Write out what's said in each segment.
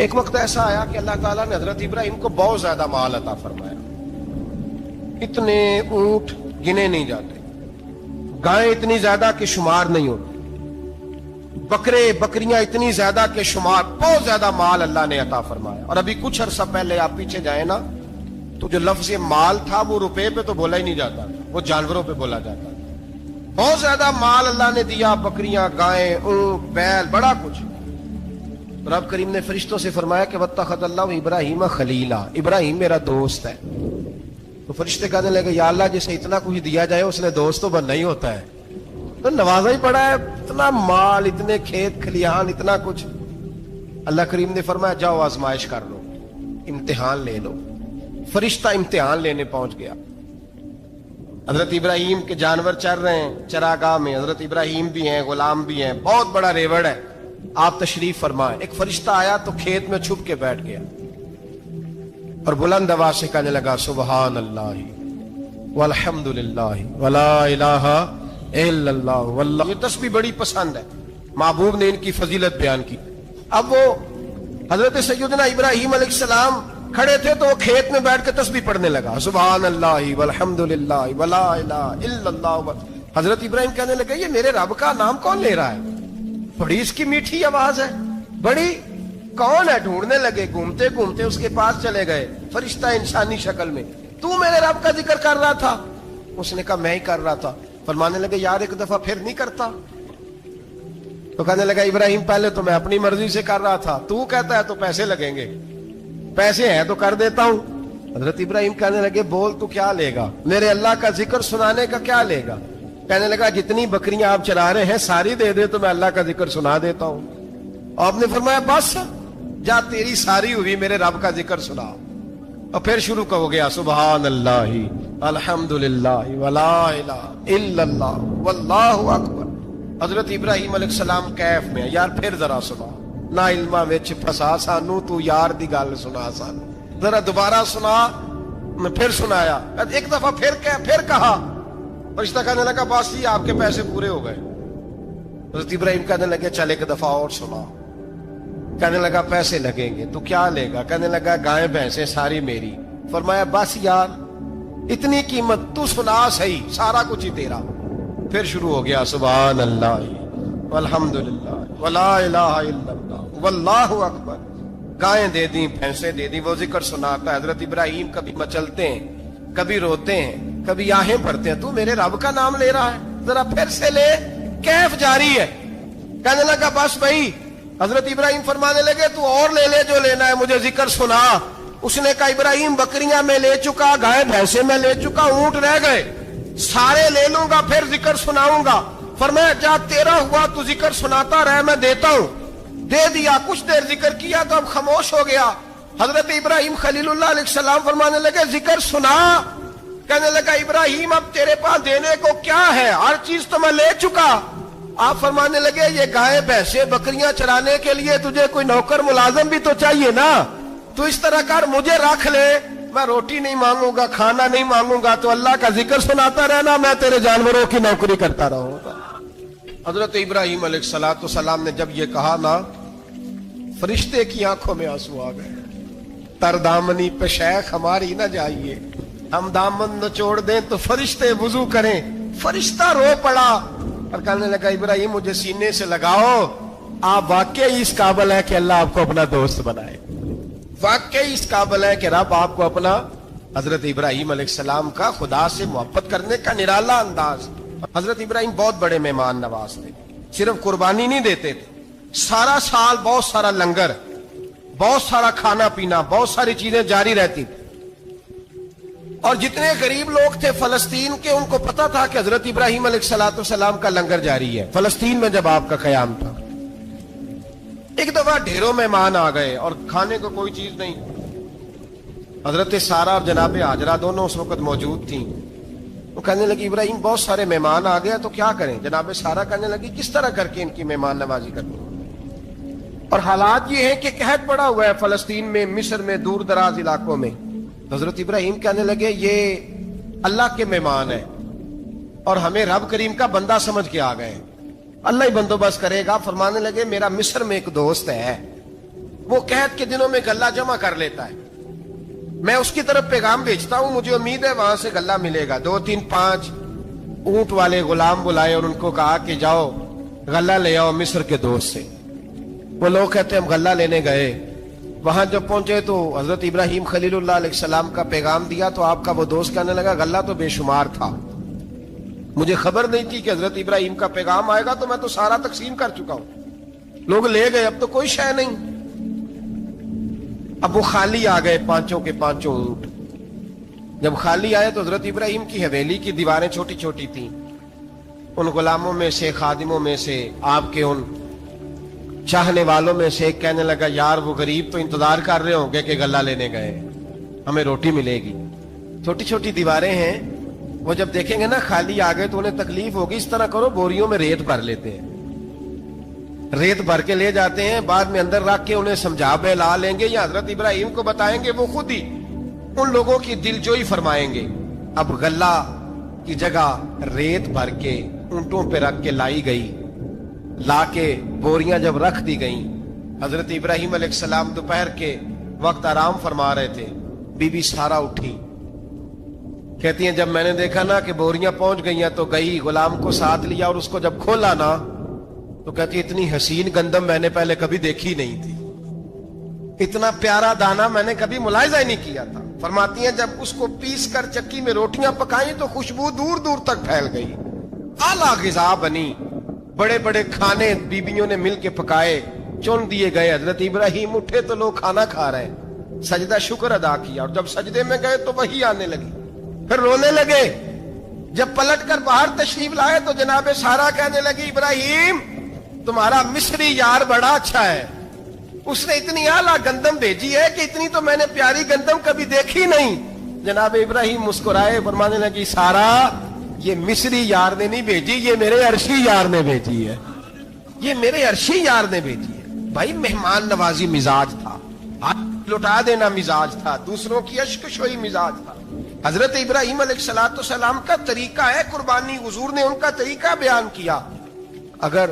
ایک وقت ایسا آیا کہ اللہ تعالیٰ نے حضرت ابراہیم کو بہت زیادہ مال عطا فرمایا. اتنے اونٹ گنے نہیں جاتے، گائیں اتنی زیادہ کہ شمار نہیں ہوتی، بکرے بکریاں اتنی زیادہ کہ شمار، بہت زیادہ مال اللہ نے عطا فرمایا. اور ابھی کچھ عرصہ پہلے آپ پیچھے جائیں نا تو جو لفظ مال تھا وہ روپے پہ تو بولا ہی نہیں جاتا، وہ جانوروں پہ بولا جاتا. بہت زیادہ مال اللہ نے دیا، بکریاں، گائیں، اونٹ، بیل، بڑا کچھ. رب کریم نے فرشتوں سے فرمایا کہ واتخذ اللہ ابراہیم خلیلا، ابراہیم میرا دوست ہے. تو فرشتے کہنے لگے یا اللہ جسے اتنا کچھ دیا جائے اس نے دوست تو بننا ہی ہوتا ہے، تو نوازا ہی پڑا ہے، اتنا مال، اتنے کھیت کھلیان، اتنا کچھ. اللہ کریم نے فرمایا جاؤ آزمائش کر لو، امتحان لے لو. فرشتہ امتحان لینے پہنچ گیا. حضرت ابراہیم کے جانور چر رہے ہیں چراگاہ میں، حضرت ابراہیم بھی ہیں، غلام بھی ہیں، بہت بڑا ریوڑ ہے. آپ تشریف فرمائیں. ایک فرشتہ آیا تو کھیت میں چھپ کے بیٹھ گیا اور بلند آواز سے کہنے لگا سبحان اللہ والحمد للہ ولا الہ الا اللہ واللہ. یہ تسبیح بڑی پسند ہے، محبوب نے ان کی فضیلت بیان کی. اب وہ حضرت سیدنا ابراہیم علیہ السلام کھڑے تھے تو وہ کھیت میں بیٹھ کے تسبیح پڑھنے لگا سبحان اللہ والحمد للہ ولا الہ الا اللہ. حضرت ابراہیم کہنے لگے یہ میرے رب کا نام کون لے رہا ہے؟ بڑی اس کی میٹھی آواز ہے، بڑی کون ہے؟ ڈھونڈنے لگے، گھومتے گھومتے اس کے پاس چلے گئے. فرشتہ انسانی شکل میں، تو میرے رب کا ذکر کر رہا تھا؟ اس نے کہا میں ہی کر رہا تھا. فرمانے لگے یار ایک دفعہ پھر نہیں کرتا؟ تو کہنے لگا ابراہیم پہلے تو میں اپنی مرضی سے کر رہا تھا، تو کہتا ہے تو پیسے لگیں گے، پیسے ہیں تو کر دیتا ہوں. حضرت ابراہیم کہنے لگے بول تو کیا لے گا؟ میرے اللہ کا ذکر سنانے کا کیا لے گا؟ کہنے لگا جتنی بکریاں آپ چلا رہے ہیں ساری دے دے تو میں اللہ کا ذکر سنا دیتا ہوں. آپ نے فرمایا بس جا تیری ساری ہوئی، میرے رب کا ذکر سنا. اور پھر شروع ہو گیا سبحان اللہ الحمدللہ ولا الہ الا اللہ واللہ اکبر. حضرت ابراہیم علیہ السلام کیف میں یار پھر ذرا سنا، نا علما وچ پھسا سانو، تو یار دی گل سنا سانو، ذرا دوبارہ سنا. میں پھر سنایا، ایک دفعہ پھر کہا. فرشتہ کہنے لگا بس یہ آپ کے پیسے پورے ہو گئے. حضرت ابراہیم کہنے لگے چل ایک دفعہ اور سنا. کہنے لگا پیسے لگیں گے. تو کیا لے گا؟ کہنے لگا گائیں بھینسیں ساری میری. فرمایا بس یار اتنی قیمت، تو سنا صحیح، سارا کچھ ہی تیرا. پھر شروع ہو گیا سبحان اللہ والحمدللہ ولا الہ الا اللہ واللہ اکبر. گائیں دے دیں، بھینسیں دے دیں، وہ ذکر سناتا ہے. حضرت ابراہیم کبھی مچلتے ہیں، کبھی روتے ہیں، کبھی آہیں بھرتے ہیں. تو میرے رب کا نام لے رہا ہے، ذرا پھر سے لے. کیف جاری ہے. کہنے لگا بس بھائی. حضرت ابراہیم فرمانے لگے تو اور لے لے جو لینا ہے، مجھے ذکر سنا. اس نے کہا ابراہیم بکریاں میں لے چکا، گائے بھینسیں میں لے چکا، اونٹ رہ گئے، سارے لے لوں گا پھر ذکر سناؤں گا. فرمایا جا تیرا ہوا تو ذکر سناتا رہ، میں دیتا ہوں. دے دیا. کچھ دیر ذکر کیا تو اب خاموش ہو گیا. حضرت ابراہیم خلیل اللہ علیہ السلام فرمانے لگے ذکر سنا. کہنے لگا ابراہیم اب تیرے پاس دینے کو کیا ہے؟ ہر چیز تو میں لے چکا. آپ فرمانے لگے یہ گائے بھینسیں بکریاں چرانے کے لیے تجھے کوئی نوکر ملازم بھی تو چاہیے نا. تو اس طرح کر مجھے رکھ لے، میں روٹی نہیں مانگوں گا، کھانا نہیں مانگوں گا، تو اللہ کا ذکر سناتا رہنا، میں تیرے جانوروں کی نوکری کرتا رہوں گا. حضرت ابراہیم علیہ السلام نے جب یہ کہا نا، فرشتے کی آنکھوں میں آنسو آ گئے. تر دامنی پہ شیخ ہماری نہ جائیے، ہم دامن نچوڑ دیں تو فرشتے وضو کریں. فرشتہ رو پڑا اور کہنے لگا ابراہیم مجھے سینے سے لگاؤ، آپ واقعی اس قابل ہے کہ اللہ آپ کو اپنا دوست بنائے، واقعی اس قابل ہے کہ رب آپ کو اپنا. حضرت ابراہیم علیہ السلام کا خدا سے محبت کرنے کا نرالا انداز. حضرت ابراہیم بہت بڑے مہمان نواز تھے. صرف قربانی نہیں دیتے تھے، سارا سال بہت سارا لنگر، بہت سارا کھانا پینا، بہت ساری چیزیں جاری رہتی تھی. اور جتنے غریب لوگ تھے فلسطین کے، ان کو پتا تھا کہ حضرت ابراہیم علیہ السلام کا لنگر جاری ہے. فلسطین میں جب آپ کا قیام تھا، ایک دفعہ ڈھیروں مہمان آ گئے اور کھانے کو کوئی چیز نہیں. حضرت سارہ اور جناب ہاجرہ دونوں اس وقت موجود تھیں. وہ کہنے لگی ابراہیم بہت سارے مہمان آ گئے تو کیا کریں؟ جناب سارہ کہنے لگی کس طرح کر کے ان کی مہمان نوازی کرنی. اور حالات یہ ہیں کہ قحط پڑا ہوا ہے فلسطین میں، مصر میں، دور دراز علاقوں میں. حضرت ابراہیم کہنے لگے یہ اللہ کے مہمان ہیں اور ہمیں رب کریم کا بندہ سمجھ کے آ گئے، اللہ ہی بندوبست کرے گا. فرمانے لگے میرا مصر میں ایک دوست ہے، وہ قحط کے دنوں میں غلہ جمع کر لیتا ہے، میں اس کی طرف پیغام بھیجتا ہوں، مجھے امید ہے وہاں سے غلہ ملے گا۔ 2 3 5 اونٹ والے غلام بلائے اور ان کو کہا کہ جاؤ غلہ لے آؤ مصر کے دوست سے۔ وہ لوگ کہتے ہیں ہم غلہ لینے گئے، وہاں جب پہنچے تو حضرت ابراہیم خلیل اللہ علیہ السلام کا پیغام دیا تو آپ کا وہ دوست کہنے لگا غلہ تو بے شمار تھا، مجھے خبر نہیں تھی کہ حضرت ابراہیم کا پیغام آئے گا، تو میں تو سارا تقسیم کر چکا ہوں، لوگ لے گئے، اب تو کوئی شے نہیں۔ اب وہ خالی آ گئے 5 کے 5 اونٹ۔ جب خالی آئے تو حضرت ابراہیم کی حویلی کی دیواریں چھوٹی چھوٹی تھیں، ان غلاموں میں سے، خادموں میں سے، آپ کے ان چاہنے والوں میں سے ایک کہنے لگا یار وہ غریب تو انتظار کر رہے ہوں گے کہ غلہ لینے گئے، ہمیں روٹی ملے گی۔ چھوٹی چھوٹی دیواریں ہیں، وہ جب دیکھیں گے نا خالی آ گئے تو انہیں تکلیف ہوگی، اس طرح کرو بوریوں میں ریت بھر لیتے ہیں، ریت بھر کے لے جاتے ہیں، بعد میں اندر رکھ کے انہیں سمجھا بہلا لیں گے یا حضرت ابراہیم کو بتائیں گے، وہ خود ہی ان لوگوں کی دلجوئی فرمائیں گے۔ اب غلہ کی جگہ ریت بھر کے اونٹوں پہ رکھ کے لائی گئی، لا کے بوریاں جب رکھ دی گئیں، حضرت ابراہیم علیہ السلام دوپہر کے وقت آرام فرما رہے تھے، بی بی سارا اٹھی، کہتی ہیں جب میں نے دیکھا نا کہ بوریاں پہنچ گئی ہیں تو گئی، غلام کو ساتھ لیا اور اس کو جب کھولا نا تو کہتی اتنی حسین گندم میں نے پہلے کبھی دیکھی نہیں تھی، اتنا پیارا دانا میں نے کبھی ملاحظہ ہی نہیں کیا تھا۔ فرماتی ہیں جب اس کو پیس کر چکی میں روٹیاں پکائیں تو خوشبو دور دور تک پھیل گئی، اعلیٰ غذا بنی، بڑے بڑے کھانے بیویوں نے مل کے پکائے، چن دیے گئے۔ حضرت ابراہیم اٹھے تو لوگ کھانا کھا رہے ہیں، سجدہ شکر ادا کیا، اور جب سجدے میں گئے تو وہی آنے لگی، پھر رونے لگے۔ جب پلٹ کر باہر تشریف لائے تو جناب سارا کہنے لگی ابراہیم تمہارا مصری یار بڑا اچھا ہے، اس نے اتنی اعلیٰ گندم بھیجی ہے کہ اتنی تو میں نے پیاری گندم کبھی دیکھی نہیں۔ جناب ابراہیم مسکرائے، فرمانے لگی سارا یہ مصری یار نے نہیں بھیجی، یہ میرے عرشی یار نے بھیجی ہے، یہ میرے عرشی یار نے بھیجی ہے۔ بھائی مہمان نوازی مزاج تھا، ہاتھ لٹا دینا مزاج تھا، دوسروں کی اشک شوئی مزاج تھا۔ حضرت ابراہیم علیہ السلام کا طریقہ ہے قربانی، حضور نے ان کا طریقہ بیان کیا۔ اگر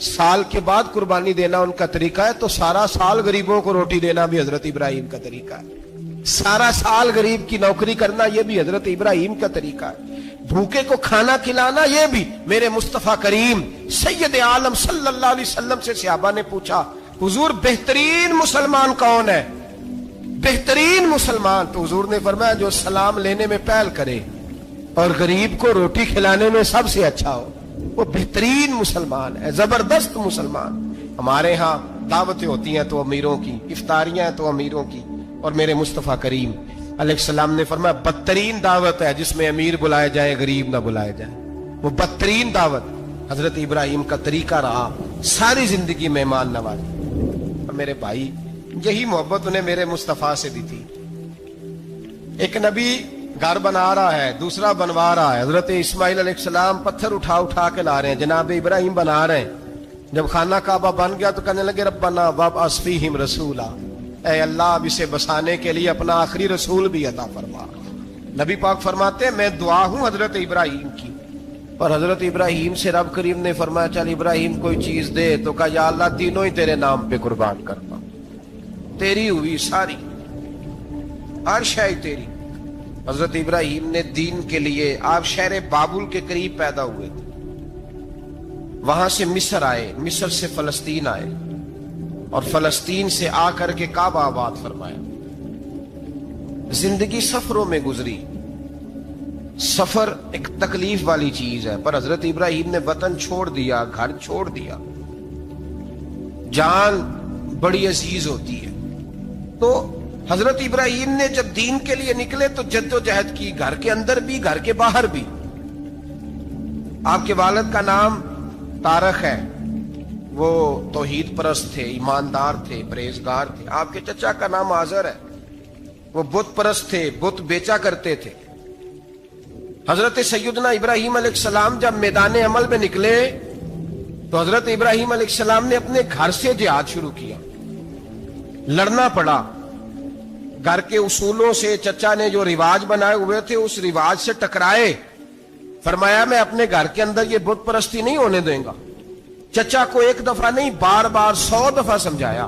سال کے بعد قربانی دینا ان کا طریقہ ہے تو سارا سال غریبوں کو روٹی دینا بھی حضرت ابراہیم کا طریقہ ہے، سارا سال غریب کی نوکری کرنا یہ بھی حضرت ابراہیم کا طریقہ ہے، بھوکے کو کھانا کھلانا یہ بھی۔ میرے مصطفیٰ کریم سید عالم صلی اللہ علیہ وسلم سے صحابہ نے پوچھا حضور بہترین مسلمان کون ہے؟ بہترین مسلمان تو حضور نے فرمایا جو سلام لینے میں پہل کرے اور غریب کو روٹی کھلانے میں سب سے اچھا ہو، وہ بہترین مسلمان ہے، زبردست مسلمان۔ ہمارے ہاں دعوتیں ہوتی ہیں تو امیروں کی، افطاریاں ہیں تو امیروں کی، اور میرے مصطفیٰ کریم علیہ السلام نے فرمایا بدترین دعوت ہے جس میں امیر بلائے جائے غریب نہ بلائے جائے، وہ بدترین دعوت حضرت ابراہیم کا طریقہ رہا، ساری زندگی مہمان نوازی۔ اور میرے بھائی یہی محبت انہیں میرے مصطفیٰ سے بھی تھی۔ ایک نبی گھر بنا رہا ہے، دوسرا بنوا رہا ہے، حضرت اسماعیل علیہ السلام پتھر اٹھا اٹھا کے لا رہے ہیں، جناب ابراہیم بنا رہے ہیں۔ جب خانہ کعبہ بن گیا تو کہنے لگے ربنا وابعث فیہم رسولا، اے اللہ اب اسے بسانے کے لیے اپنا آخری رسول بھی عطا فرما۔ نبی پاک فرماتے ہیں میں دعا ہوں حضرت ابراہیم کی، اور حضرت ابراہیم سے رب کریم نے فرمایا چل ابراہیم کوئی چیز دے، تو کہا یا اللہ تینوں ہی تیرے نام پہ قربان کرتا ہوں، تیری ہوئی ساری، ہر شے تیری۔ حضرت ابراہیم نے دین کے لیے، آپ شہر بابل کے قریب پیدا ہوئے تھے، وہاں سے مصر آئے، مصر سے فلسطین آئے، اور فلسطین سے آ کر کے کعبہ آباد فرمایا۔ زندگی سفروں میں گزری، سفر ایک تکلیف والی چیز ہے، پر حضرت ابراہیم نے وطن چھوڑ دیا، گھر چھوڑ دیا۔ جان بڑی عزیز ہوتی ہے، تو حضرت ابراہیم نے جب دین کے لیے نکلے تو جد و جہد کی، گھر کے اندر بھی گھر کے باہر بھی۔ آپ کے والد کا نام طارق ہے، وہ توحید پرست تھے، ایماندار تھے، پرہیزگار تھے۔ آپ کے چچا کا نام آزر ہے، وہ بت پرست تھے، بت بیچا کرتے تھے۔ حضرت سیدنا ابراہیم علیہ السلام جب میدان عمل میں نکلے تو حضرت ابراہیم علیہ السلام نے اپنے گھر سے جہاد شروع کیا، لڑنا پڑا۔ گھر کے اصولوں سے، چچا نے جو رواج بنائے ہوئے تھے اس رواج سے ٹکرائے، فرمایا میں اپنے گھر کے اندر یہ بت پرستی نہیں ہونے دیں گا۔ چچا کو ایک دفعہ نہیں بار بار 100 دفعہ سمجھایا،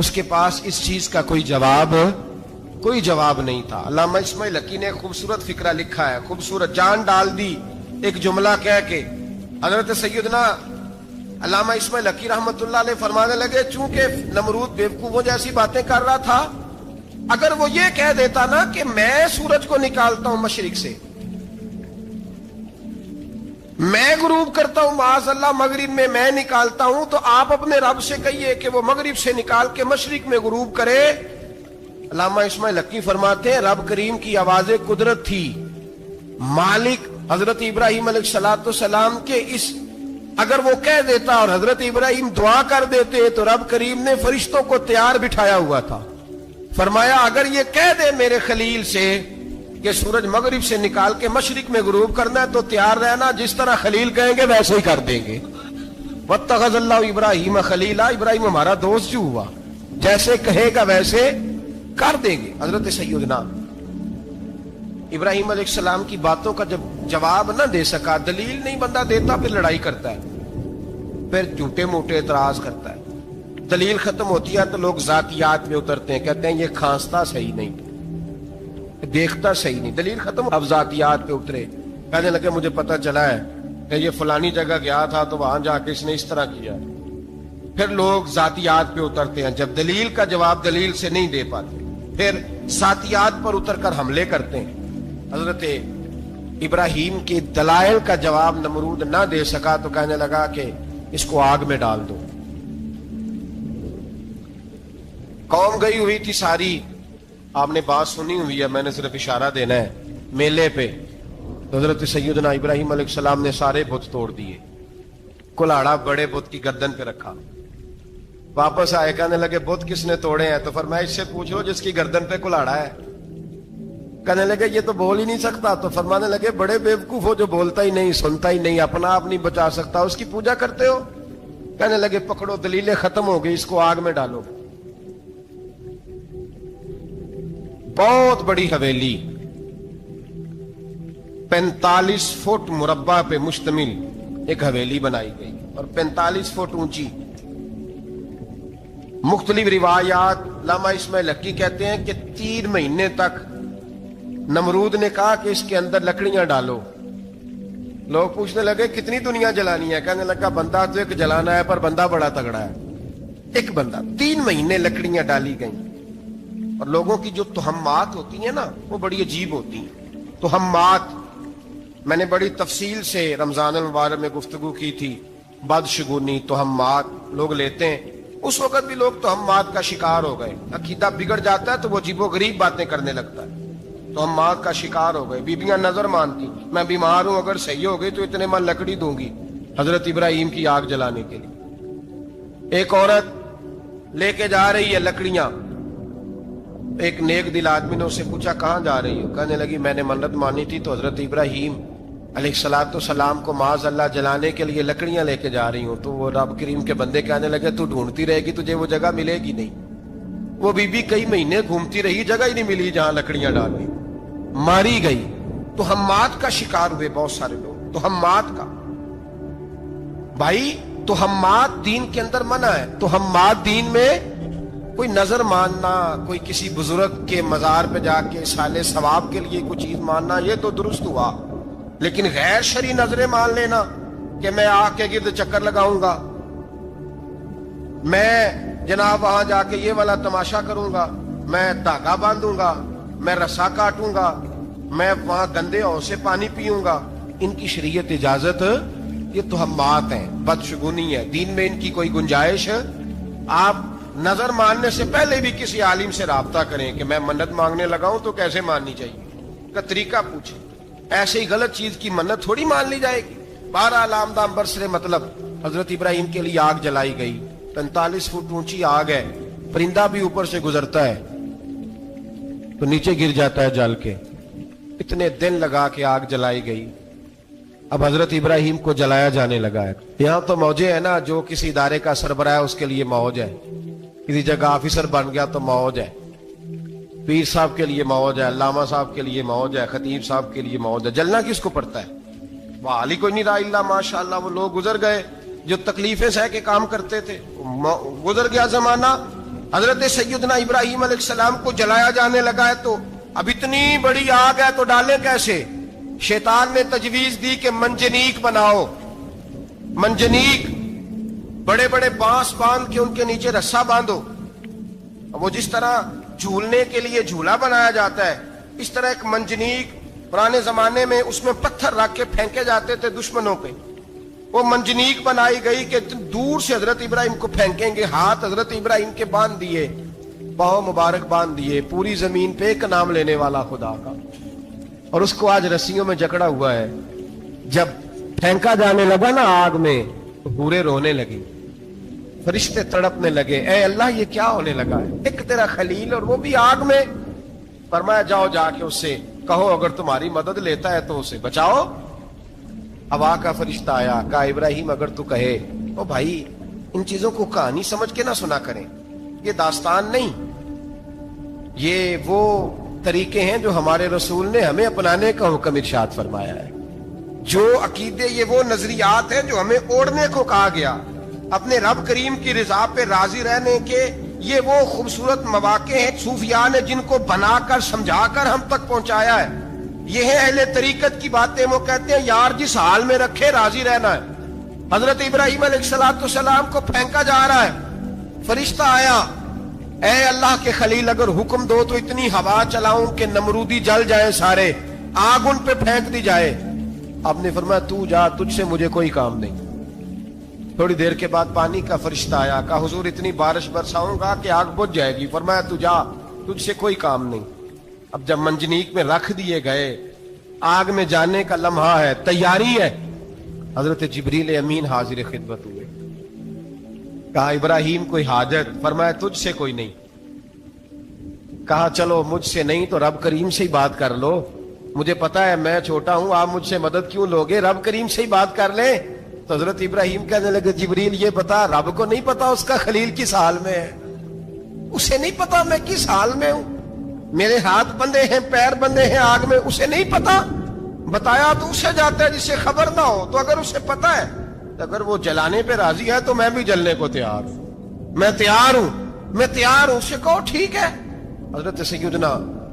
اس کے پاس اس چیز کا کوئی جواب نہیں تھا. علامہ اسماعیل حقی نے خوبصورت فقرہ لکھا ہے, خوبصورت, جان ڈال دی ایک جملہ کہہ کے. حضرت سیدنا علامہ اسماعیل حقی رحمت اللہ علیہ فرمانے لگے چونکہ نمرود بیوقوفوں جیسی باتیں کر رہا تھا, اگر وہ یہ کہہ دیتا نا کہ میں سورج کو نکالتا ہوں مشرق سے, میں غروب کرتا ہوں معاذ اللہ مغرب میں نکالتا ہوں, تو آپ اپنے رب سے کہیے کہ وہ مغرب سے نکال کے مشرق میں غروب کرے. علامہ اسماعیل حقی فرماتے ہیں رب کریم کی آواز قدرت تھی, مالک حضرت ابراہیم علیہ السلام کے اس, اگر وہ کہہ دیتا اور حضرت ابراہیم دعا کر دیتے تو رب کریم نے فرشتوں کو تیار بٹھایا ہوا تھا. فرمایا اگر یہ کہہ دے میرے خلیل سے کہ سورج مغرب سے نکال کے مشرق میں غروب کرنا ہے تو تیار رہنا, جس طرح خلیل کہیں گے ویسے ہی کر دیں گے. واتخذ اللہ ابراہیم خلیلا, ابراہیم ہمارا دوست جو ہوا, جیسے کہے گا ویسے کر دیں گے. حضرت سیدنا ابراہیم علیہ السلام کی باتوں کا جب جواب نہ دے سکا, دلیل نہیں بندہ دیتا, پھر لڑائی کرتا ہے, پھر جھوٹے موٹے اعتراض کرتا ہے. دلیل ختم ہوتی ہے تو لوگ ذاتیات میں اترتے ہیں, کہتے ہیں یہ کھانستا صحیح نہیں, دیکھتا صحیح نہیں. دلیل ختم, اب ذاتیات پہ اترے, کہنے لگے مجھے پتہ چلا ہے کہ یہ فلانی جگہ گیا تھا تو وہاں جا کے اس نے اس طرح کیا. پھر لوگ ذاتیات پہ اترتے ہیں, جب دلیل کا جواب دلیل سے نہیں دے پاتے پھر ذاتیات پر اتر کر حملے کرتے ہیں. حضرت ابراہیم کے دلائل کا جواب نمرود نہ دے سکا تو کہنے لگا کہ اس کو آگ میں ڈال دو. قوم گئی ہوئی تھی ساری, آپ نے بات سنی ہوئی ہے, میں نے صرف اشارہ دینا ہے, میلے پہ حضرت سیدنا ابراہیم علیہ السلام نے سارے بت توڑ دیے, کلاڑا بڑے بت کی گردن پہ رکھا. واپس آئے, کہنے لگے بت کس نے توڑے ہیں, تو فرمایا اس سے پوچھو جس کی گردن پہ کلاڑا ہے. کہنے لگے یہ تو بول ہی نہیں سکتا, تو فرمانے لگے بڑے بیوقوف ہو جو بولتا ہی نہیں, سنتا ہی نہیں, اپنا آپ نہیں بچا سکتا, اس کی پوجا کرتے ہو. کہنے لگے پکڑو, دلیلیں ختم ہو گئی, اس کو آگ میں ڈالو. بہت بڑی حویلی 45 فٹ مربع پہ مشتمل ایک حویلی بنائی گئی اور 45 فٹ اونچی. مختلف روایات, علامہ اسماعیل حقی کہتے ہیں کہ 3 مہینے تک نمرود نے کہا کہ اس کے اندر لکڑیاں ڈالو. لوگ پوچھنے لگے کتنی دنیا جلانی ہے, کہنے لگا بندہ تو ایک جلانا ہے, پر بندہ بڑا تگڑا ہے, ایک بندہ. 3 مہینے لکڑیاں ڈالی گئیں. اور لوگوں کی جو تہمات ہوتی ہیں نا وہ بڑی عجیب ہوتی ہیں. تہمات میں نے بڑی تفصیل سے رمضان المبارک میں گفتگو کی تھی. بدشگونی, تہمات لوگ لیتے ہیں. اس وقت بھی لوگ تہمات کا شکار ہو گئے. عقیدہ بگڑ جاتا ہے تو وہ عجیب و غریب باتیں کرنے لگتا ہے. تہمات کا شکار ہو گئے. بیبیاں نظر مانتی, میں بیمار ہوں, اگر صحیح ہو گئی تو اتنے من لکڑی دوں گی حضرت ابراہیم کی آگ جلانے کے لیے. ایک عورت لے کے جا رہی ہے لکڑیاں. ایک نیک دل آدمی نے اسے پوچھا کہاں جا رہی ہو, کہنے لگی میں نے منت مانی تھی تو حضرت ابراہیم علیہ السلام کو معاذ اللہ جلانے کے لیے لکڑیاں لے کے جا رہی ہوں. تو وہ رب کریم کے بندے کہنے لگے تو ڈھونڈتی رہے گی, تجھے وہ جگہ ملے گی نہیں. وہ بی بی کئی مہینے گھومتی رہی, جگہ ہی نہیں ملی جہاں لکڑیاں ڈالنی, ماری گئی. تہمات کا شکار ہوئے بہت سارے لوگ. تہمات کا بھائی, تہمات دین کے اندر منع ہے. تہمات دین میں کوئی نظر ماننا, کوئی کسی بزرگ کے مزار پہ جا کے سالے ثواب کے لیے کوئی چیز ماننا, یہ تو درست ہوا. لیکن غیر شرعی نظریں مان لینا کہ میں آ کے گرد چکر لگاؤں گا, میں جناب وہاں جا کے یہ والا تماشا کروں گا, میں دھاگا باندھوں گا, میں رسا کاٹوں گا, میں وہاں گندے ہو سے پانی پیوں گا, ان کی شریعت اجازت, یہ تہمات ہیں, بدشگونی ہے. دین میں ان کی کوئی گنجائش. آپ نظر ماننے سے پہلے بھی کسی عالم سے رابطہ کریں کہ میں منت مانگنے لگا ہوں تو کیسے ماننی چاہیے کا طریقہ پوچھیں. ایسے ہی غلط چیز کی منت تھوڑی مان لی جائے گی. 12 علامدام برسرے مطلب حضرت ابراہیم کے لیے آگ جلائی گئی. 45 فٹ اونچی آگ ہے, پرندہ بھی اوپر سے گزرتا ہے تو نیچے گر جاتا ہے جل کے. اتنے دن لگا کے آگ جلائی گئی. اب حضرت ابراہیم کو جلایا جانے لگا ہے. یہاں تو موجیں ہیں نا, جو کسی ادارے کا سربراہ ہے اس کے لیے موج ہے, کسی جگہ آفیسر بن گیا تو موج ہے, پیر صاحب کے لیے موج ہے, علامہ صاحب کے لیے موج ہے, خطیب صاحب کے لیے موج ہے. جلنا کس کو پڑتا ہے؟ وہ علی کوئی نہیں رہا اللہ ماشاءاللہ. وہ لوگ گزر گئے جو تکلیفیں سہ کے کام کرتے تھے, گزر گیا زمانہ. حضرت سیدنا ابراہیم علیہ السلام کو جلایا جانے لگا ہے تو اب اتنی بڑی آگ ہے تو ڈالیں کیسے؟ شیطان نے تجویز دی کہ منجنیق بناؤ، منجنیق، بڑے بڑے بانس باندھ کے ان کے نیچے رسا باندھو. وہ جس طرح جھولنے کے لیے جھولا بنایا جاتا ہے، اس طرح ایک منجنیق پرانے زمانے میں اس میں پتھر رکھ کے پھینکے جاتے تھے دشمنوں پہ. وہ منجنیق بنائی گئی کہ دور سے حضرت ابراہیم کو پھینکیں گے. ہاتھ حضرت ابراہیم کے باندھ دیے، پاؤں مبارک باندھ دیے. پوری زمین پہ ایک نام لینے والا خدا کا، اور اس کو آج رسیوں میں جکڑا ہوا ہے. جب پھینکا جانے لگا نا آگ میں، حوریں رونے لگی، فرشتے تڑپنے لگے، اے اللہ یہ کیا ہونے لگا ہے؟ ایک تیرا خلیل اور وہ بھی آگ میں. فرمایا جاؤ جا کے اس سے کہو اگر تمہاری مدد لیتا ہے تو اسے بچاؤ. ہوا کا فرشتہ آیا، کہا ابراہیم اگر تو کہے. او بھائی ان چیزوں کو کہانی سمجھ کے نہ سنا کریں، یہ داستان نہیں، یہ وہ طریقے ہیں جو ہمارے رسول نے ہمیں اپنانے کا حکم ارشاد فرمایا ہے. جو عقیدے، یہ وہ نظریات ہیں جو ہمیں اوڑھنے کو کہا گیا. اپنے رب کریم کی رضا پہ راضی رہنے کے یہ وہ خوبصورت مواقع ہیں صوفیاء نے جن کو بنا کر سمجھا کر ہم تک پہنچایا ہے. یہ ہے اہل طریقت کی باتیں. وہ کہتے ہیں یار جس حال میں رکھے راضی رہنا ہے. حضرت ابراہیم علیہ السلام کو پھینکا جا رہا ہے، فرشتہ آیا، اے اللہ کے خلیل اگر حکم دو تو اتنی ہوا چلاؤں کہ نمرودی جل جائیں سارے، آگ ان پہ پھینک دی جائے. آپ نے فرمایا تو جا، تجھ سے مجھے کوئی کام نہیں. تھوڑی دیر کے بعد پانی کا فرشتہ آیا، کہا حضور اتنی بارش برساؤں گا کہ آگ بجھ جائے گی. فرمایا تو جا، تجھ سے کوئی کام نہیں. اب جب منجنیق میں رکھ دیے گئے، آگ میں جانے کا لمحہ ہے، تیاری ہے، حضرت جبریل امین حاضر خدمت ہوئے. کہا ابراہیم کوئی حاجت؟ فرمایا تجھ سے کوئی نہیں. کہا چلو مجھ سے نہیں تو رب کریم سے ہی بات کر لو، مجھے پتا ہے میں چھوٹا ہوں، آپ مجھ سے مدد کیوں لوگے، رب کریم سے ہی بات کر لیں. تو حضرت ابراہیم کہنے لگے جبریل یہ بتا، رب کو نہیں پتا اس کا خلیل کس حال میں ہے؟ اسے نہیں پتا میں کس حال میں ہوں، میرے ہاتھ بندے ہیں، پیر بندے ہیں آگ میں، اسے نہیں پتا. بتایا تو اسے جاتا ہے جس سے خبر نہ ہو. تو اگر اسے پتا ہے، اگر وہ جلانے پہ راضی ہے تو میں بھی جلنے کو تیار ہوں، میں تیار ہوں، میں تیار ہوں. اسے کہو ٹھیک ہے. حضرت سیدنا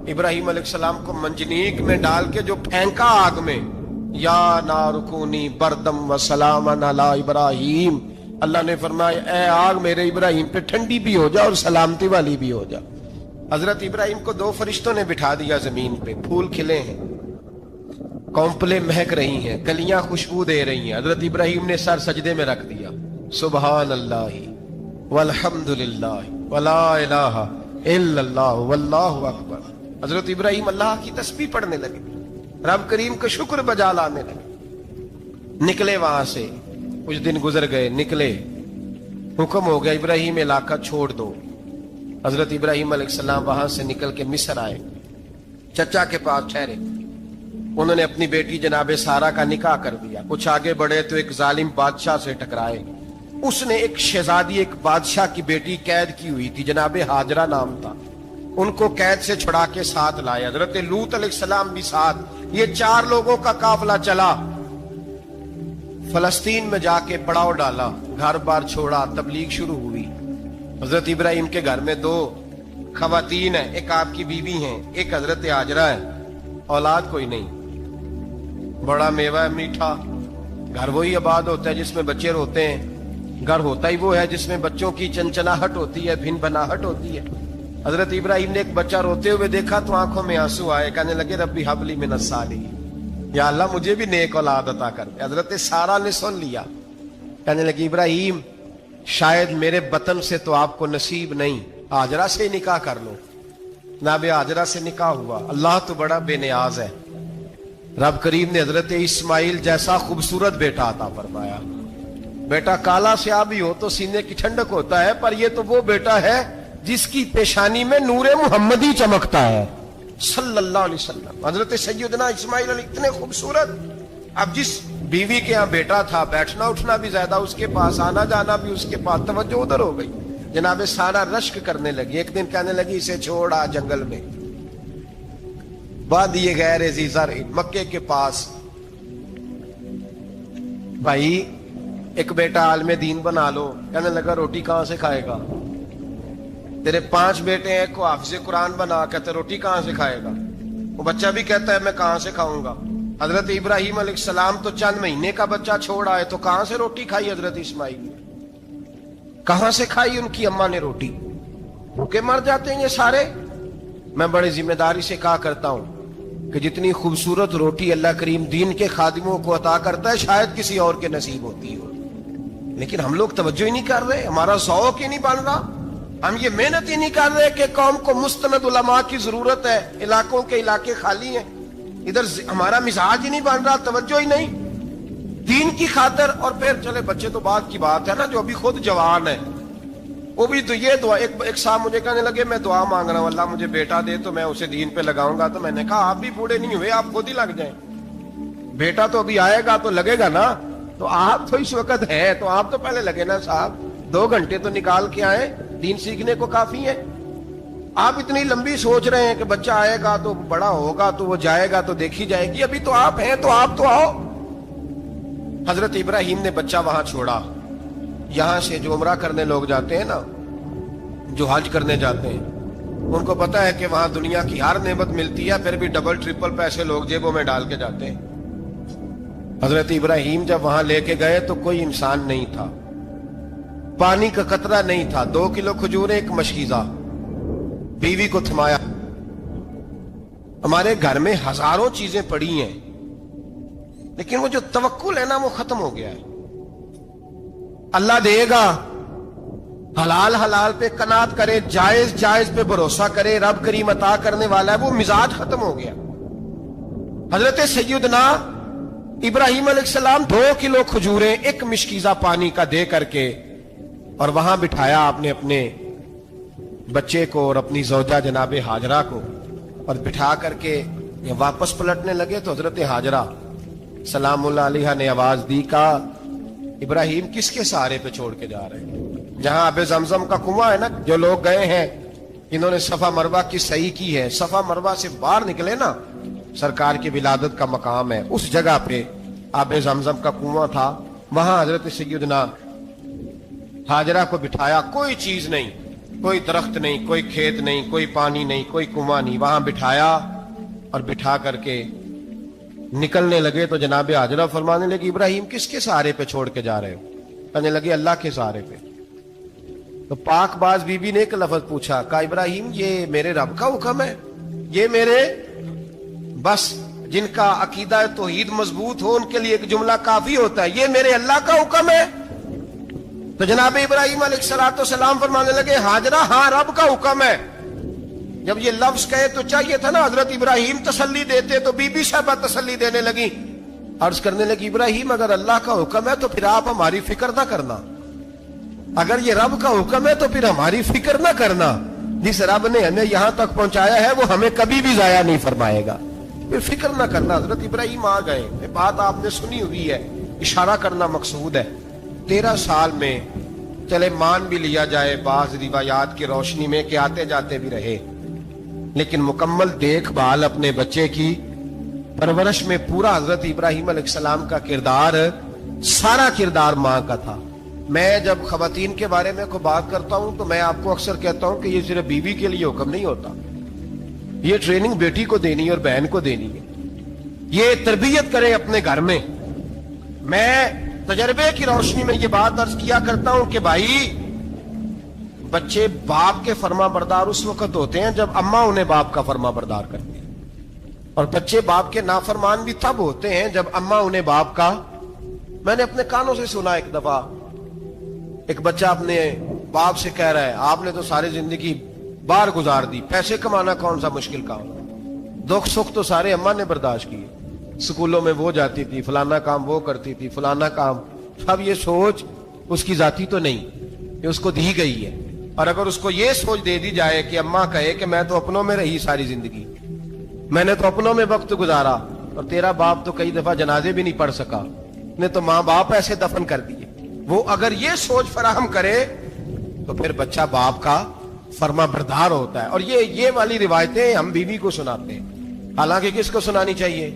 ابراہیم علیہ السلام کو منجنیق میں ڈال کے جو پھینکا آگ میں، یا نارکونی بردم و سلامن علی ابراہیم، اللہ نے فرمایا اے آگ میرے ابراہیم پہ ٹھنڈی بھی ہو جا اور سلامتی والی بھی ہو جا. حضرت ابراہیم کو دو فرشتوں نے بٹھا دیا زمین پہ. پھول کھلے ہیں، کونپلیں مہک رہی ہیں، کلیاں خوشبو دے رہی ہیں. حضرت ابراہیم نے سر سجدے میں رکھ دیا، سبحان اللہ والحمد للہ ولا الہ الا اللہ واللہ اکبر. حضرت ابراہیم اللہ کی تسبیح پڑھنے لگے، رب کریم کا شکر بجا لانے لگے. نکلے وہاں سے، کچھ دن گزر گئے، نکلے، حکم ہو گیا ابراہیم علاقہ چھوڑ دو. حضرت ابراہیم علیہ السلام وہاں سے نکل کے مصر آئے، چچا کے پاس ٹھہرے. انہوں نے اپنی بیٹی جناب سارہ کا نکاح کر دیا. کچھ آگے بڑھے تو ایک ظالم بادشاہ سے ٹکرائے. اس نے ایک شہزادی، ایک بادشاہ کی بیٹی قید کی ہوئی تھی، جناب ہاجرہ نام تھا. ان کو قید سے چھڑا کے ساتھ لائے. حضرت لوط علیہ السلام بھی ساتھ. یہ 4 لوگوں کا قافلہ چلا، فلسطین میں جا کے پڑاؤ ڈالا، گھر بار چھوڑا، تبلیغ شروع ہوئی. حضرت ابراہیم کے گھر میں 2 خواتین ہیں، ایک آپ کی بیوی ہیں، ایک حضرت ہاجرہ ہے. اولاد کوئی نہیں. بڑا میوہ ہے میٹھا. گھر وہی آباد ہوتا ہے جس میں بچے روتے ہیں، گھر ہوتا ہی وہ ہے جس میں بچوں کی چنچناہٹ ہوتی ہے، بھن بھناہٹ ہوتی ہے. حضرت ابراہیم نے ایک بچہ روتے ہوئے دیکھا تو آنکھوں میں آنسو آئے. کہنے لگے ربی حب لی من الصالحین، یا اللہ مجھے بھی نیک اولاد عطا کر دے. حضرت سارہ نے سن لیا، کہنے لگی ابراہیم شاید میرے بطن سے تو آپ کو نصیب نہیں، ہاجرہ سے ہی نکاح کر لو. جناب ہاجرہ سے نکاح ہوا. اللہ تو بڑا بے نیاز ہے، رب کریم نے حضرت اسماعیل جیسا خوبصورت بیٹا عطا فرمایا. بیٹا کالا سیاہ بھی ہو تو سینے کی ٹھنڈک ہوتا ہے، پر یہ تو وہ بیٹا ہے جس کی پیشانی میں نور محمدی چمکتا ہے صلی اللہ علیہ وسلم. حضرت سیدنا اسماعیل علیہ اتنے خوبصورت. اب جس بیوی کے ہاں بیٹا تھا، بیٹھنا اٹھنا بھی زیادہ اس کے پاس، آنا جانا بھی اس کے پاس، توجہ ادھر ہو گئی. جناب سارہ رشک کرنے لگی. ایک دن کہنے لگی اسے چھوڑ آ جنگل میں، وادی غیر ذی زرع، مکے کے پاس. بھائی ایک بیٹا عالم دین بنا لو. کہنے لگا روٹی کہاں سے کھائے گا، تیرے 5 بیٹے ہیں، کو حافظ قرآن بنا، کہتے روٹی کہاں سے کھائے گا؟ وہ بچہ بھی کہتا ہے میں کہاں سے کھاؤں گا؟ حضرت ابراہیم علیہ السلام تو چند مہینے کا بچہ چھوڑ آئے، تو کہاں سے روٹی کھائی حضرت اسماعیل نے؟ کہاں سے کھائی ان کی اماں نے روٹی؟ بھوکے مر جاتے ہیں یہ سارے۔ میں بڑے ذمہ داری سے کہا کرتا ہوں کہ جتنی خوبصورت روٹی اللہ کریم دین کے خادموں کو عطا کرتا ہے شاید کسی اور کے نصیب ہوتی ہو، لیکن ہم لوگ توجہ ہی نہیں کر رہے، ہمارا ذوق ہی نہیں بن رہا، ہم یہ محنت ہی نہیں کر رہے کہ قوم کو مستند علماء کی ضرورت ہے، علاقوں کے علاقے خالی ہیں، ادھر ہمارا مزاج ہی نہیں بن رہا، توجہ ہی نہیں دین کی خاطر۔ اور پھر چلے بچے تو بعد کی بات ہے نا، جو ابھی خود جوان ہے وہ بھی تو یہ دعا، ایک صاحب مجھے کہنے لگے میں دعا مانگ رہا ہوں اللہ مجھے بیٹا دے تو میں اسے دین پہ لگاؤں گا، تو میں نے کہا آپ بھی بوڑھے نہیں ہوئے، آپ خود ہی لگ جائیں، بیٹا تو ابھی آئے گا تو لگے گا نا، تو آپ تو اس وقت ہے تو آپ تو پہلے لگے نا صاحب، 2 گھنٹے تو نکال کے آئے، دین سیکھنے کو کافی ہے۔ آپ اتنی لمبی سوچ رہے ہیں کہ بچہ آئے گا تو بڑا ہوگا تو وہ جائے گا تو دیکھی جائے گی، ابھی تو آپ ہیں تو آپ تو آؤ۔ حضرت ابراہیم نے بچہ وہاں چھوڑا۔ یہاں سے جو عمرہ کرنے لوگ جاتے ہیں نا، جو حج کرنے جاتے ہیں، ان کو پتا ہے کہ وہاں دنیا کی ہر نعمت ملتی ہے، پھر بھی ڈبل ٹرپل پیسے لوگ جیبوں میں ڈال کے جاتے ہیں۔ حضرت ابراہیم جب وہاں لے کے گئے تو کوئی انسان نہیں تھا، پانی کا قطرہ نہیں تھا، 2 کلو کھجوریں، ایک مشکیزہ، بیوی کو تھمایا۔ ہمارے گھر میں ہزاروں چیزیں پڑی ہیں لیکن وہ جو توکل ہے نا وہ ختم ہو گیا ہے۔ اللہ دے گا، حلال حلال پہ قناعت کرے، جائز جائز پہ بھروسہ کرے، رب کریم عطا کرنے والا ہے، وہ مزاج ختم ہو گیا۔ حضرت سیدنا ابراہیم علیہ السلام 2 کلو کھجوریں، ایک مشکیزہ پانی کا دے کر کے، اور وہاں بٹھایا آپ نے اپنے بچے کو اور اپنی زوجہ جناب ہاجرہ کو، اور بٹھا کر کے واپس پلٹنے لگے تو حضرت ہاجرہ سلام اللہ علیہ نے آواز دی، کہا ابراہیم کس کے سہارے پہ چھوڑ کے جا رہے ہیں؟ جہاں آب زمزم کا کنواں ہے نا، جو لوگ گئے ہیں انہوں نے صفا مروہ کی صحیح کی ہے، صفا مروہ سے باہر نکلے نا، سرکار کی ولادت کا مقام ہے، اس جگہ پہ آب زمزم کا کنواں تھا، وہاں حضرت سیدنا ہاجرہ کو بٹھایا، کوئی چیز نہیں، کوئی درخت نہیں، کوئی کھیت نہیں، کوئی پانی نہیں، کوئی کنواں نہیں، وہاں بٹھایا اور بٹھا کر کے نکلنے لگے تو جناب ہاجرہ فرمانے لگی ابراہیم کس کے سہارے پہ چھوڑ کے جا رہے ہو؟ کہنے لگے اللہ کے سہارے پہ۔ تو پاک باز بی بی نے ایک لفظ پوچھا، کہا ابراہیم یہ میرے رب کا حکم ہے؟ یہ میرے بس جن کا عقیدہ توحید مضبوط ہو ان کے لیے ایک جملہ کافی ہوتا ہے، یہ میرے اللہ کا حکم ہے؟ تو جناب ابراہیم علیہ السلام فرمانے لگے ہاجرہ ہاں رب کا حکم ہے۔ جب یہ لفظ کہے تو چاہیے تھا نا حضرت ابراہیم تسلی دیتے، تو بی بی صاحبہ تسلی دینے لگی، عرض کرنے لگی ابراہیم اگر اللہ کا حکم ہے تو پھر آپ ہماری فکر نہ کرنا، اگر یہ رب کا حکم ہے تو پھر ہماری فکر نہ کرنا، جس رب نے ہمیں یہاں تک پہنچایا ہے وہ ہمیں کبھی بھی ضائع نہیں فرمائے گا، پھر فکر نہ کرنا۔ حضرت ابراہیم آ گئے، یہ بات آپ نے سنی ہوئی ہے، اشارہ کرنا مقصود ہے۔ 13 سال میں چلے مان بھی لیا جائے بعض روایات کی روشنی میں کہ آتے جاتے بھی رہے، لیکن مکمل دیکھ بھال اپنے بچے کی پرورش میں پورا حضرت ابراہیم علیہ السلام کا کردار، سارا کردار ماں کا تھا۔ میں جب خواتین کے بارے میں کوئی بات کرتا ہوں تو میں آپ کو اکثر کہتا ہوں کہ یہ صرف بیوی کے لیے حکم نہیں ہوتا، یہ ٹریننگ بیٹی کو دینی ہے اور بہن کو دینی ہے، یہ تربیت کریں اپنے گھر میں۔ میں تجربے کی روشنی میں یہ بات عرض کیا کرتا ہوں کہ بھائی بچے باپ کے فرما بردار اس وقت ہوتے ہیں جب اماں انہیں باپ کا فرما بردار کرتی ہیں، اور بچے باپ کے نافرمان بھی تب ہوتے ہیں جب اماں انہیں باپ کا۔ میں نے اپنے کانوں سے سنا ایک دفعہ ایک بچہ اپنے باپ سے کہہ رہا ہے آپ نے تو ساری زندگی باہر گزار دی، پیسے کمانا کون سا مشکل کام، دکھ سکھ تو سارے اماں نے برداشت کیے، سکولوں میں وہ جاتی تھی، فلانا کام وہ کرتی تھی، فلانا کام۔ اب یہ سوچ اس کی ذاتی تو نہیں، یہ اس کو دی گئی ہے، اور اگر اس کو یہ سوچ دے دی جائے کہ اماں کہے کہ میں تو اپنوں میں رہی ساری زندگی، میں نے تو اپنوں میں وقت گزارا، اور تیرا باپ تو کئی دفعہ جنازے بھی نہیں پڑھ سکا، نے تو ماں باپ ایسے دفن کر دیے، وہ اگر یہ سوچ فراہم کرے تو پھر بچہ باپ کا فرما بردار ہوتا ہے۔ اور یہ والی روایتیں ہم بیوی کو سناتے ہیں، حالانکہ کس کو سنانی چاہیے؟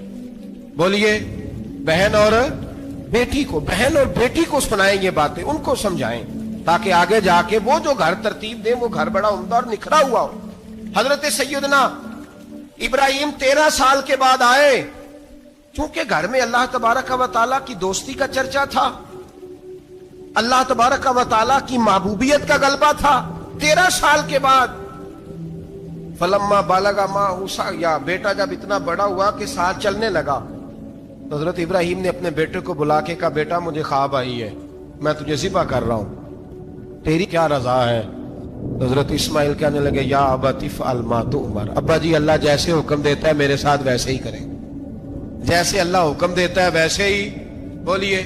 بولیے، بہن اور بیٹی کو، بہن اور بیٹی کو سنائیں یہ باتیں، ان کو سمجھائیں تاکہ آگے جا کے وہ جو گھر ترتیب دے وہ گھر بڑا عمدہ اور نکھرا ہوا ہو. حضرت سیدنا ابراہیم 13 سال کے بعد آئے. چونکہ گھر میں اللہ تبارک و تعالیٰ کی دوستی کا چرچا تھا, اللہ تبارک و تعالیٰ کی محبوبیت کا غلبہ تھا. 13 سال کے بعد فلما بالغ معہ السعی, بیٹا جب اتنا بڑا ہوا کہ ساتھ چلنے لگا, تو حضرت ابراہیم نے اپنے بیٹے کو بلا کے کہا, بیٹا مجھے خواب آئی ہے, میں تجھے ذبح کر رہا ہوں, تیری کیا رضا ہے؟ حضرت اسماعیل کہنے لگے, یا ابت افعل ما تؤمر, ابا جی اللہ جیسے حکم دیتا ہے میرے ساتھ ویسے ہی کریں, جیسے اللہ حکم دیتا ہے ویسے ہی بولیے,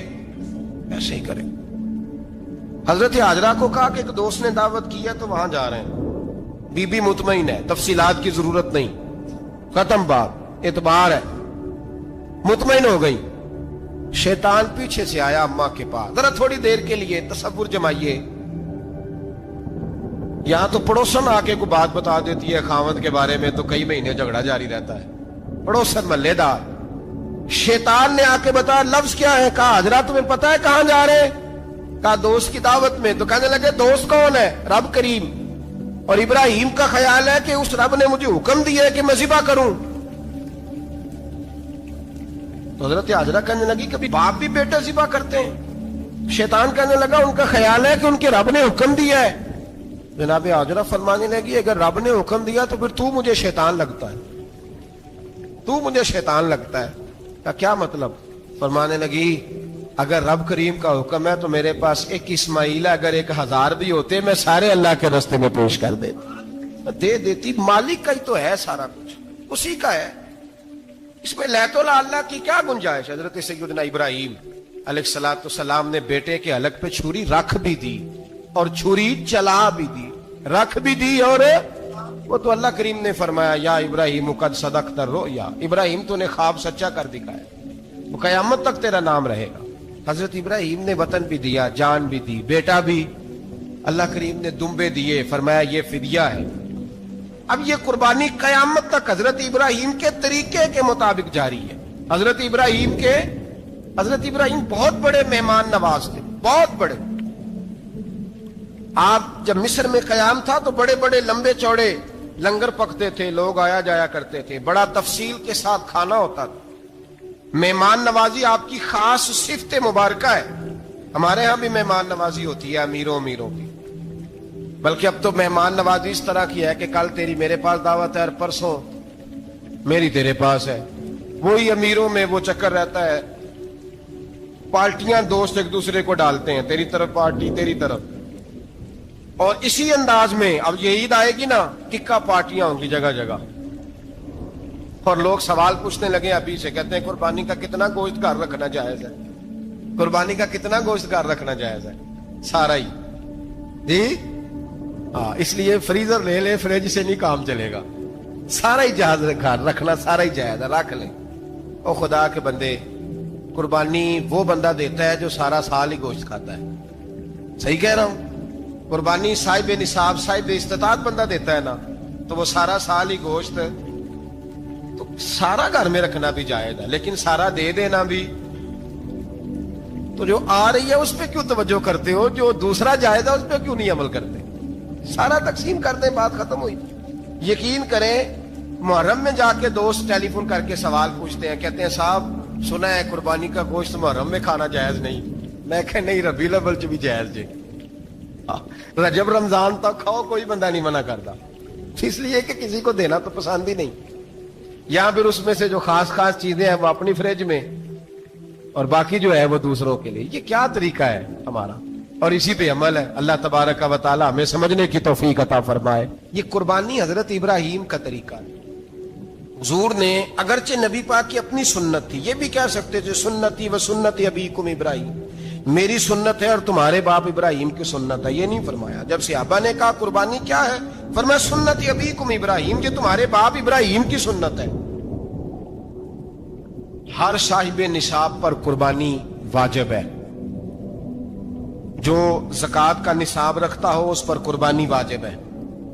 ویسے ہی کریں. حضرت حاجرہ کو کہا کہ ایک دوست نے دعوت کی ہے تو وہاں جا رہے ہیں. بی بی مطمئن ہے, تفصیلات کی ضرورت نہیں, ختم بات, اعتبار ہے, مطمئن ہو گئی. شیطان پیچھے سے آیا اماں کے پاس, ذرا تھوڑی دیر کے لیے تصور جمائیے, یہاں تو پڑوسن آ کے کوئی بات بتا دیتی ہے خاوند کے بارے میں تو کئی مہینے جھگڑا جاری رہتا ہے, پڑوسن محلے دار. شیطان نے آ کے بتایا لفظ کیا ہے, کہا حضرہ تمہیں پتا ہے کہاں جا رہے, کہا دوست کی دعوت میں. تو کہنے لگے دوست کون ہے؟ رب کریم. اور ابراہیم کا خیال ہے کہ اس رب نے مجھے حکم دیا ہے کہ میں ذبح کروں. تو حضرت حاجرہ کہنے لگی کبھی باپ بھی بیٹا ذبح کرتے ہیں؟ شیطان کہنے لگا ان کا خیال ہے کہ ان کے رب نے حکم دیا ہے. جناب حاجرہ فرمانے لگی اگر رب نے حکم دیا تو پھر تو مجھے شیطان لگتا ہے, تو مجھے شیطان لگتا ہے. کا کیا مطلب؟ فرمانے لگی اگر رب کریم کا حکم ہے تو میرے پاس ایک اسماعیل ہے, اگر 1000 بھی ہوتے میں سارے اللہ کے راستے میں پیش کر دے دیتی. مالک کا ہی تو ہے سارا کچھ, اسی کا ہے, اس میں لیت اللہ کی کیا گنجائش؟ حضرت سیدنا ابراہیم علیہ السلام نے بیٹے کے حلق پہ چھری رکھ بھی دی اور چھری چلا بھی دی, رکھ بھی دی, اور وہ تو اللہ کریم نے فرمایا یا ابراہیم قد صدقت الرؤیا, ابراہیم تو نے خواب سچا کر دکھایا, وہ قیامت تک تیرا نام رہے گا. حضرت ابراہیم نے وطن بھی دیا, جان بھی دی, بیٹا بھی, اللہ کریم نے دمبے دیے, فرمایا یہ فدیہ ہے. اب یہ قربانی قیامت تک حضرت ابراہیم کے طریقے کے مطابق جاری ہے. حضرت ابراہیم بہت بڑے مہمان نواز تھے, بہت بڑے. آپ جب مصر میں قیام تھا تو بڑے بڑے لمبے چوڑے لنگر پکتے تھے, لوگ آیا جایا کرتے تھے, بڑا تفصیل کے ساتھ کھانا ہوتا تھا. مہمان نوازی آپ کی خاص صفت مبارکہ ہے. ہمارے ہاں بھی مہمان نوازی ہوتی ہے امیروں کی, بلکہ اب تو مہمان نوازی اس طرح کی ہے کہ کل تیری میرے پاس دعوت ہے اور پرسوں میری تیرے پاس ہے. وہی امیروں میں وہ چکر رہتا ہے, پارٹیاں دوست ایک دوسرے کو ڈالتے ہیں, تیری طرف پارٹی تیری طرف, اور اسی انداز میں اب یہ عید آئے گی نا ٹکا پارٹیاں ہوں گی جگہ جگہ, اور لوگ سوال پوچھنے لگے ابھی سے, کہتے ہیں قربانی کا کتنا گوشت گھر رکھنا جائز ہے, قربانی کا کتنا گوشت گھر رکھنا جائز ہے؟ سارا ہی جی, ہاں, اس لیے فریزر لے لے, فریج سے نہیں کام چلے گا, سارا ہی جہاز گھر رکھنا سارا ہی جائز ہے, رکھ لیں. او خدا کے بندے, قربانی وہ بندہ دیتا ہے جو سارا سال ہی گوشت کھاتا ہے, صحیح کہہ رہا ہوں. قربانی صاحب نصاب صاحب استطاعت بندہ دیتا ہے نا, تو وہ سارا سال ہی گوشت, تو سارا گھر میں رکھنا بھی جائز ہے, لیکن سارا دے دینا بھی. تو جو آ رہی ہے اس پہ کیوں توجہ کرتے ہو, جو دوسرا جائز ہے اس پہ کیوں نہیں عمل کرتے؟ سارا تقسیم کر دیں, بات ختم ہوئی. یقین کریں محرم میں جا کے دوست ٹیلی فون کر کے سوال پوچھتے ہیں, کہتے ہیں صاحب سنا ہے قربانی کا گوشت محرم میں کھانا جائز نہیں. میں کہ نہیں, ربیع الاول چ بھی جائز جی, رجب رمضان تک کھاؤ, کوئی بندہ نہیں منع کرتا, اس لیے کہ کسی کو دینا تو پسند ہی نہیں. یا پھر اس میں سے جو خاص چیزیں ہیں وہ اپنی فریج میں, اور باقی جو ہے وہ دوسروں کے لیے. یہ کیا طریقہ ہے ہمارا, اور اسی پہ عمل ہے. اللہ تبارک و تعالی ہمیں سمجھنے کی توفیق عطا فرمائے. یہ قربانی حضرت ابراہیم کا طریقہ ہے. حضور نے اگرچہ نبی پاک کی اپنی سنت تھی, یہ بھی کہہ سکتے تھے سنتی و سنت ابیکم ابراہیم, میری سنت ہے اور تمہارے باپ ابراہیم کی سنت ہے. یہ نہیں فرمایا. جب صحابہ نے کہا قربانی کیا ہے, فرمایا سنت ابیکم ابراہیم, یہ تمہارے باپ ابراہیم کی سنت ہے. ہر صاحب نصاب پر قربانی واجب ہے. جو زکوٰۃ کا نصاب رکھتا ہو اس پر قربانی واجب ہے,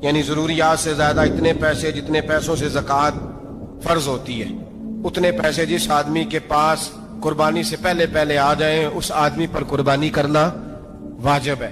یعنی ضروریات سے زیادہ اتنے پیسے, جتنے پیسوں سے زکوٰۃ فرض ہوتی ہے اتنے پیسے جس آدمی کے پاس قربانی سے پہلے آ جائیں اس آدمی پر قربانی کرنا واجب ہے.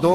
2।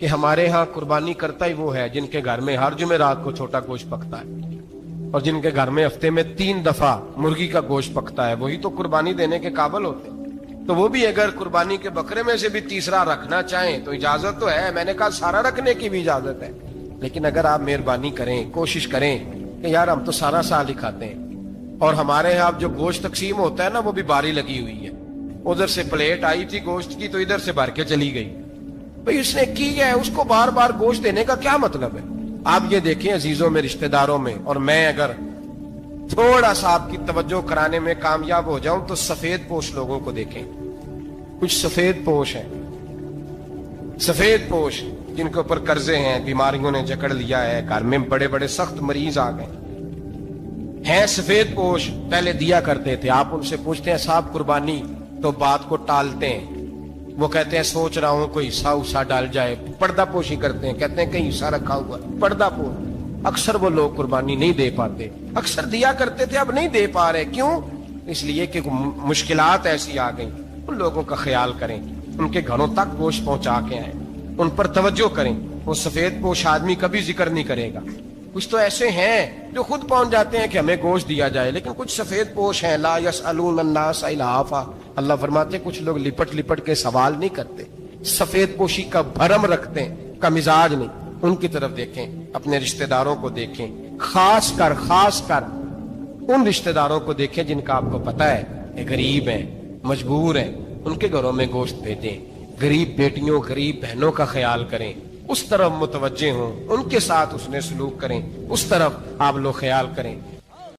کہ ہمارے ہاں قربانی کرتا ہی وہ ہے جن کے گھر میں ہر جمعرات کو چھوٹا گوشت پکتا ہے، اور جن کے گھر میں ہفتے میں 3 دفعہ مرغی کا گوشت پکتا ہے، وہی تو قربانی دینے کے قابل ہوتے ہیں۔ تو وہ بھی اگر قربانی کے بکرے میں سے بھی تیسرا رکھنا چاہیں تو اجازت تو ہے، میں نے کہا سارا رکھنے کی بھی اجازت ہے، لیکن اگر آپ مہربانی کریں، کوشش کریں کہ یار ہم تو سارا سال ہی کھاتے ہیں، اور ہمارے یہاں جو گوشت تقسیم ہوتا ہے نا وہ بھی باری لگی ہوئی ہے، ادھر سے پلیٹ آئی تھی گوشت کی تو ادھر سے بھر کے چلی گئی، بھئی اس نے کی ہے، اس کو بار بار گوشت دینے کا کیا مطلب ہے؟ آپ یہ دیکھیں عزیزوں میں، رشتہ داروں میں، اور میں اگر تھوڑا سا آپ کی توجہ کرانے میں کامیاب ہو جاؤں تو سفید پوش لوگوں کو دیکھیں، کچھ سفید پوش ہیں، سفید پوش جن کے اوپر قرضے ہیں، بیماریوں نے جکڑ لیا ہے، گھر میں بڑے بڑے سخت مریض آ گئے ہیں، سفید پوش پہلے دیا کرتے تھے، آپ ان سے پوچھتے ہیں صاحب قربانی، تو بات کو ٹالتے ہیں، وہ کہتے ہیں سوچ رہا ہوں کوئی حصہ اسا ڈال جائے، پردہ پوشی کرتے ہیں، کہتے ہیں کہیں حصہ رکھا ہوا، پردہ پوش۔ اکثر وہ لوگ قربانی نہیں دے پاتے، اکثر دیا کرتے تھے اب نہیں دے پا رہے، کیوں؟ اس لیے کہ مشکلات ایسی آ گئیں۔ ان لوگوں کا خیال کریں، ان کے گھروں تک گوشت پہنچا کے آئیں، ان پر توجہ کریں۔ وہ سفید پوش آدمی کبھی ذکر نہیں کرے گا، کچھ تو ایسے ہیں جو خود پہنچ جاتے ہیں کہ ہمیں گوشت دیا جائے، لیکن کچھ سفید پوش ہیں لا یسألون الناس الحافا، اللہ فرماتے ہیں کچھ لوگ لپٹ لپٹ کے سوال نہیں کرتے، سفید پوشی کا بھرم رکھتے ہیں، کا مزاج نہیں۔ ان کی طرف دیکھیں، اپنے رشتہ داروں کو دیکھیں، خاص کر ان رشتہ داروں کو دیکھیں جن کا آپ کو پتہ ہے کہ غریب ہیں، مجبور ہیں، ان کے گھروں میں گوشت بھیجیں، غریب بیٹیوں، غریب بہنوں کا خیال کریں، اس طرف متوجہ ہوں، ان کے ساتھ اس نے سلوک کریں، اس طرف آپ لوگ خیال کریں۔